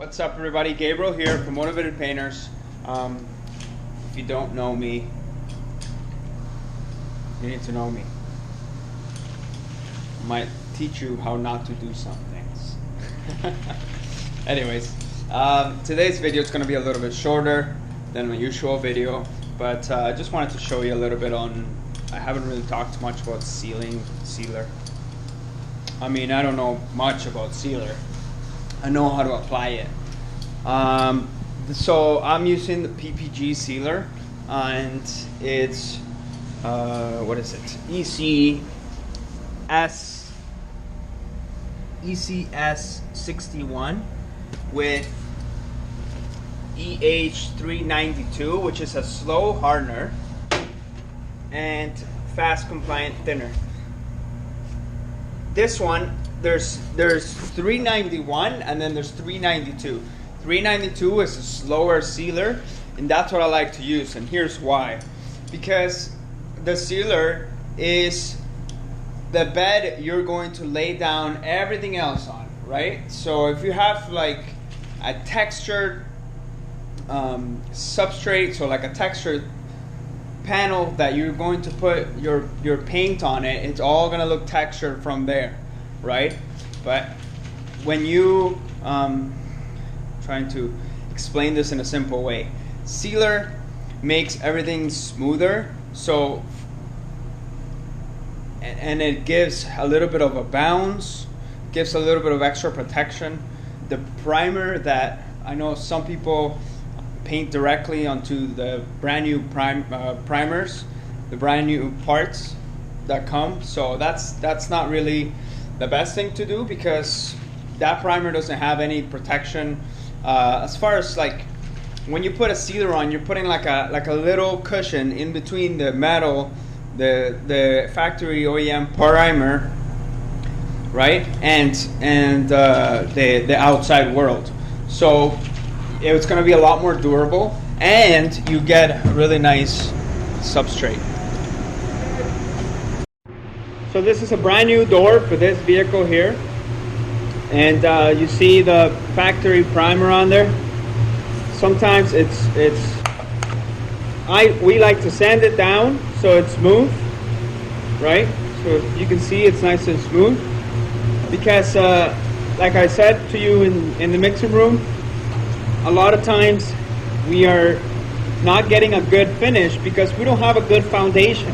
What's up, everybody? Gabriel here from Motivated Painters. If you don't know me, you need to know me. I might teach you how not to do some things. Anyways, today's video is going to be a little bit shorter than my usual video, but I just wanted to show you a little bit on. I haven't really talked much about sealer. I mean, I don't know much about sealer. I know how to apply it. So I'm using the PPG sealer, and it's what is it? ECS 61 with EH392, which is a slow hardener and fast compliant thinner. This one, there's 391 and then there's 392. 392 is a slower sealer, and that's what I like to use, and here's why. Because the sealer is the bed you're going to lay down everything else on, right? So if you have like a textured substrate, so like a textured panel that you're going to put your paint on it, it's all gonna look textured from there, right? But when you trying to explain this in a simple way, sealer makes everything smoother, so and it gives a little bit of a bounce, gives a little bit of extra protection. The primer that I know some people paint directly onto the brand new primers, the brand new parts that come, so that's not really the best thing to do, because that primer doesn't have any protection as far as, like, when you put a sealer on, you're putting like a little cushion in between the metal, the factory OEM primer, right, and the outside world. So it's going to be a lot more durable, and you get a really nice substrate. So this is a brand new door for this vehicle here, and you see the factory primer on there. Sometimes we like to sand it down so it's smooth, right? So you can see it's nice and smooth, because like I said to you in the mixing room, a lot of times we are not getting a good finish because we don't have a good foundation.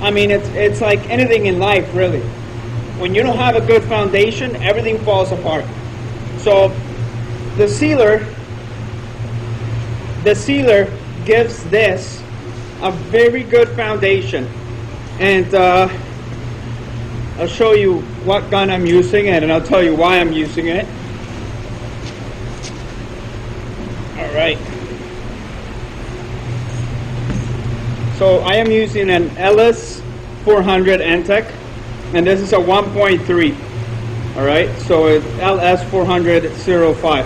I mean, it's like anything in life, really. When you don't have a good foundation, everything falls apart. So the sealer gives this a very good foundation, and I'll show you what gun I'm using, and I'll tell you why I'm using it. All right. So I am using an LS 400 Antec, and this is a 1.3. All right, so it's LS 400-05,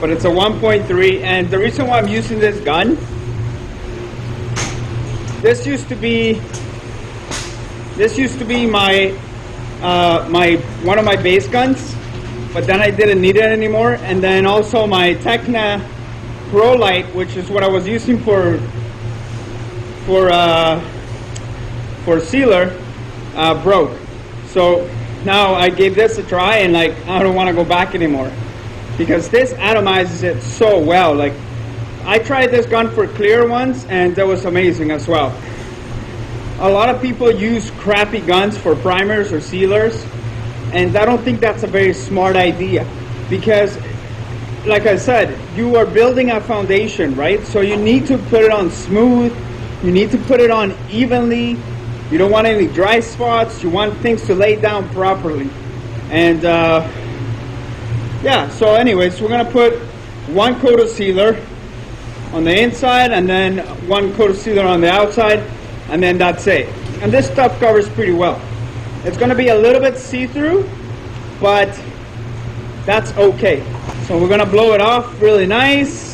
but it's a 1.3. And the reason why I'm using this gun, this used to be my one of my base guns, but then I didn't need it anymore. And then also my Tecna Pro Light, which is what I was using for sealer, broke. So now I gave this a try, and like, I don't want to go back anymore, because this atomizes it so well. Like, I tried this gun for clear ones, and that was amazing as well. A lot of people use crappy guns for primers or sealers, and I don't think that's a very smart idea, because like I said, you are building a foundation, right? So you need to put it on smooth, you need to put it on evenly. You don't want any dry spots. You want things to lay down properly. And yeah, so anyways, we're gonna put one coat of sealer on the inside, and then one coat of sealer on the outside, and then that's it. And this stuff covers pretty well. It's gonna be a little bit see-through, but that's okay. So we're gonna blow it off really nice.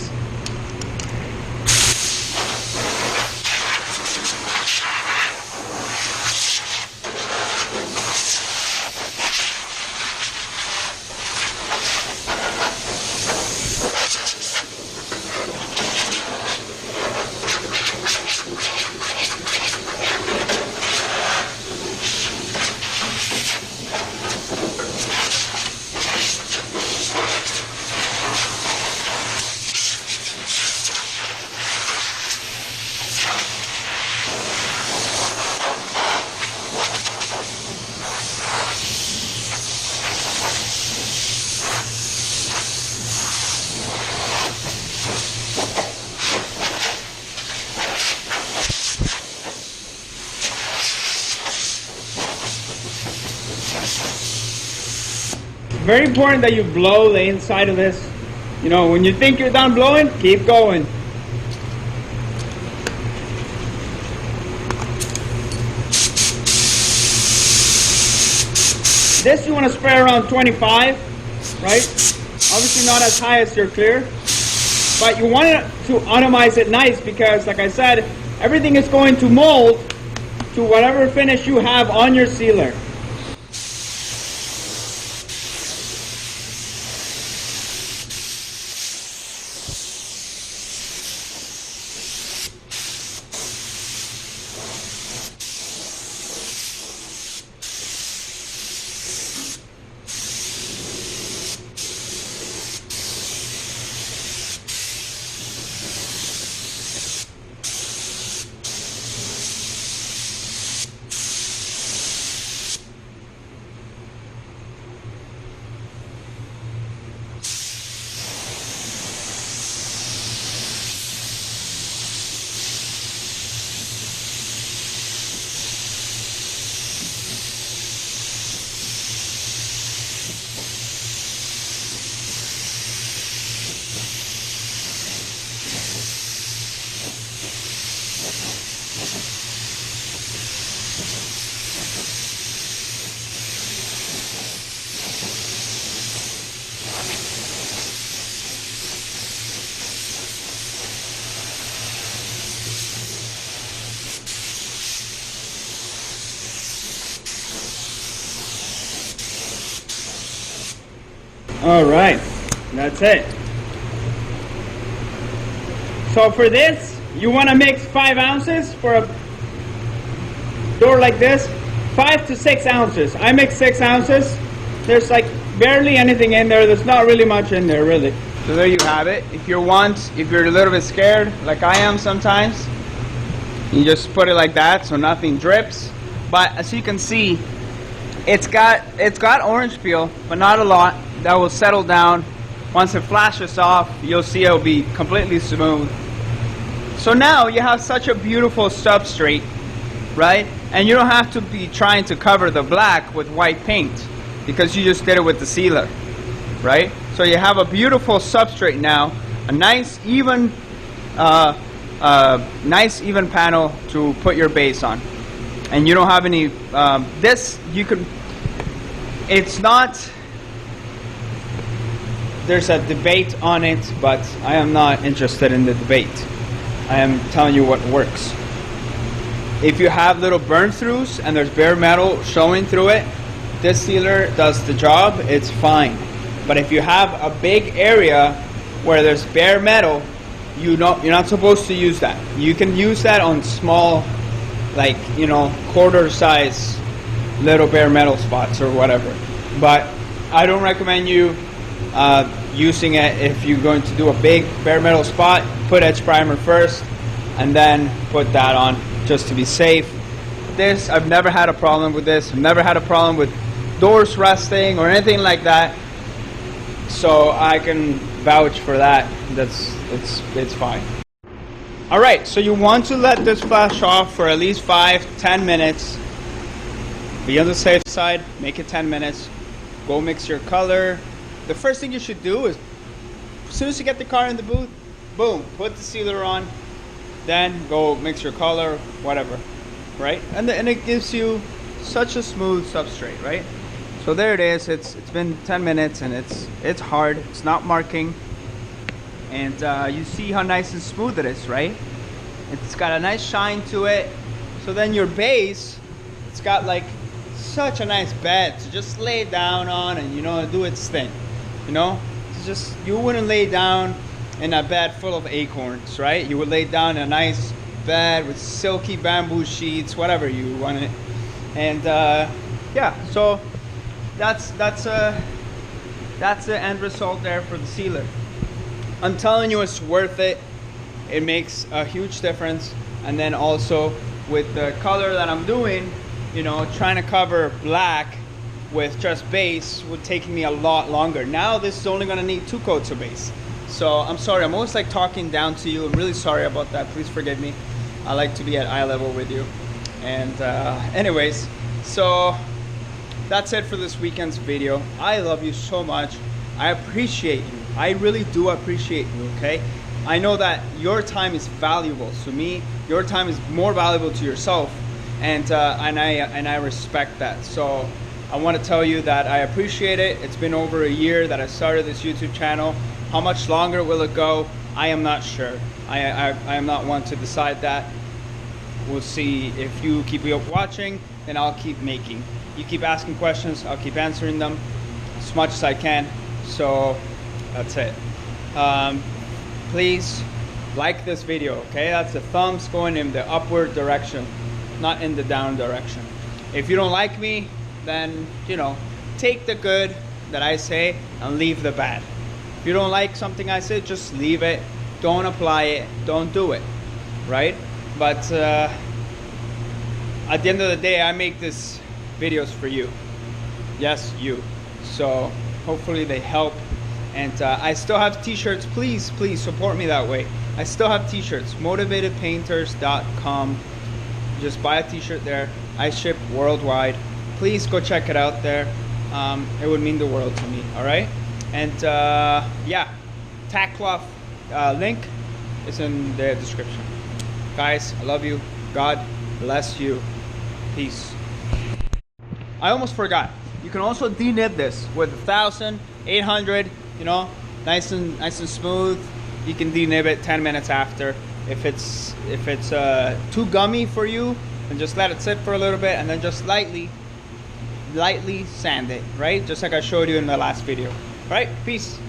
very important that you blow the inside of this. You know, when you think you're done blowing, keep going. This you want to spray around 25, right? Obviously not as high as your clear, but you want to atomize it nice because, like I said, everything is going to mold to whatever finish you have on your sealer. All right, that's it. So for this, you want to mix 5 ounces for a door like this. 5 to 6 ounces. I mix 6 ounces. There's like barely anything in there. There's not really much in there, really. So there you have it. If you're a little bit scared, like I am sometimes, you just put it like that so nothing drips. But as you can see, it's got orange peel, but not a lot. That will settle down. Once it flashes off, you'll see it'll be completely smooth. So now you have such a beautiful substrate, right? And you don't have to be trying to cover the black with white paint because you just did it with the sealer, right? So you have a beautiful substrate now, a nice even panel to put your base on, and you don't have any. It's not. There's a debate on it, but I am not interested in the debate. I am telling you what works. If you have little burn throughs and there's bare metal showing through it, this sealer does the job, it's fine. But if you have a big area where there's bare metal, you're not supposed to use that. You can use that on small, like, quarter size little bare metal spots or whatever. But I don't recommend you using it if you're going to do a big bare metal spot. Put edge primer first and then put that on just to be safe. This, I've never had a problem with this. I've never had a problem with doors rusting or anything like that, so I can vouch for that. It's fine. Alright, so you want to let this flash off for at least 5-10 minutes. Be on the safe side, make it 10 minutes. Go mix your color. The first thing you should do is, as soon as you get the car in the booth, boom, put the sealer on, then go mix your color, whatever, right? And it gives you such a smooth substrate, right? So there it is. It's been 10 minutes and it's hard. It's not marking, and you see how nice and smooth it is, right? It's got a nice shine to it. So then your base, it's got like such a nice bed to just lay down on and do its thing. It's just, you wouldn't lay down in a bed full of acorns, right? You would lay down in a nice bed with silky bamboo sheets, whatever you want it. And yeah, so that's the end result there for the sealer. I'm telling you, it's worth it. It makes a huge difference. And then also with the color that I'm doing, trying to cover black with just base would take me a lot longer. Now this is only going to need 2 coats of base. So I'm sorry, I'm always like talking down to you. I'm really sorry about that. Please forgive me. I like to be at eye level with you. And anyways, so that's it for this weekend's video. I love you so much. I appreciate you. I really do appreciate you, okay? I know that your time is valuable. So me, your time is more valuable to yourself, and I respect that. So I want to tell you that I appreciate it. It's been over a year that I started this YouTube channel. How much longer will it go? I am not sure. I am not one to decide that. We'll see. If you keep watching, then I'll keep making. You keep asking questions, I'll keep answering them as much as I can. So that's it. Please like this video, okay? That's the thumbs going in the upward direction, not in the down direction. If you don't like me, then, you know, take the good that I say and leave the bad. If you don't like something I say, just leave it. Don't apply it. Don't do it, right? But at the end of the day, I make these videos for you. Yes, you. So hopefully they help. And I still have t-shirts. Please support me that way. I still have t-shirts. motivatedpainters.com. Just buy a t-shirt there. I ship worldwide. Please go check it out there. It would mean the world to me. All right. And yeah, Tackcloth link is in the description. Guys, I love you. God bless you. Peace. I almost forgot. You can also denib this with 1,000, 800. You know, nice and smooth. You can denib it 10 minutes after. If it's too gummy for you, then just let it sit for a little bit and then just lightly sand it. Right, just like I showed you in the last video. All right, peace.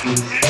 Thank you.